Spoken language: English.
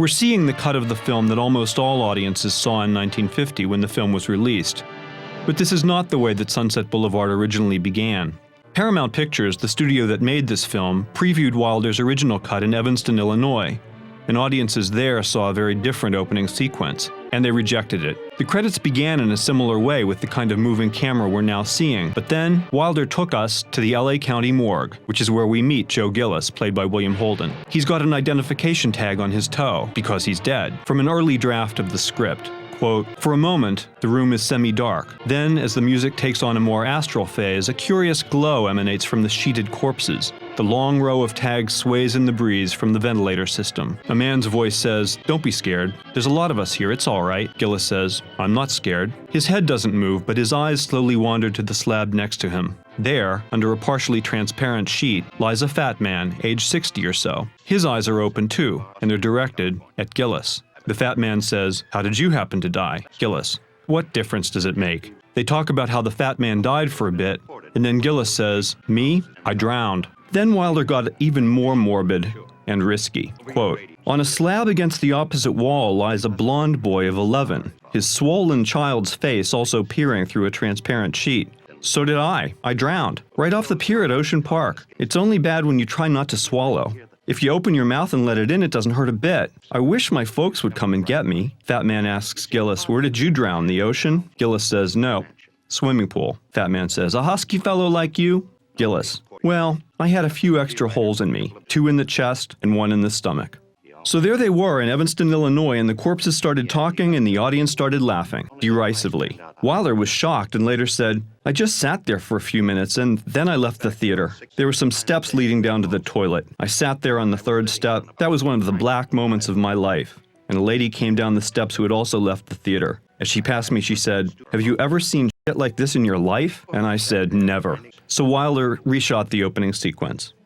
We're seeing the cut of the film that almost all audiences saw in 1950 when the film was released. But this is not the way that Sunset Boulevard originally began. Paramount Pictures, the studio that made this film, previewed Wilder's original cut in Evanston, Illinois, and audiences there saw a very different opening sequence, and they rejected it. The credits began in a similar way with the kind of moving camera we're now seeing, but then Wilder took us to the LA County morgue, which is where we meet Joe Gillis, played by William Holden. He's got an identification tag on his toe, because he's dead, from an early draft of the script. Quote, "For a moment, the room is semi-dark. Then, as the music takes on a more astral phase, a curious glow emanates from the sheeted corpses. The long row of tags sways in the breeze from the ventilator system. A man's voice says, 'Don't be scared. There's a lot of us here, it's all right.' Gillis says, 'I'm not scared.' His head doesn't move, but his eyes slowly wander to the slab next to him. There, under a partially transparent sheet, lies a fat man, age 60 or so. His eyes are open too, and they're directed at Gillis. The fat man says, 'How did you happen to die?' Gillis, 'What difference does it make?' They talk about how the fat man died for a bit, and then Gillis says, 'Me? I drowned.' Then Wilder got even more morbid and risky. Quote, 'On a slab against the opposite wall lies a blond boy of 11, his swollen child's face also peering through a transparent sheet. So did I. I drowned. Right off the pier at Ocean Park. It's only bad when you try not to swallow. If you open your mouth and let it in, it doesn't hurt a bit. I wish my folks would come and get me.' Fat man asks Gillis, 'Where did you drown, the ocean?' Gillis says, 'No. Swimming pool.' Fat man says, 'A husky fellow like you?' Gillis, 'Well, I had a few extra holes in me, 2 in the chest and 1 in the stomach.' So there they were in Evanston, Illinois, and the corpses started talking and the audience started laughing, derisively. Wilder was shocked and later said, 'I just sat there for a few minutes and then I left the theater. There were some steps leading down to the toilet. I sat there on the 3rd step. That was one of the black moments of my life. And a lady came down the steps who had also left the theater. As she passed me, she said, 'Have you ever seen shit like this in your life?' And I said, 'Never.'" So Wilder reshot the opening sequence.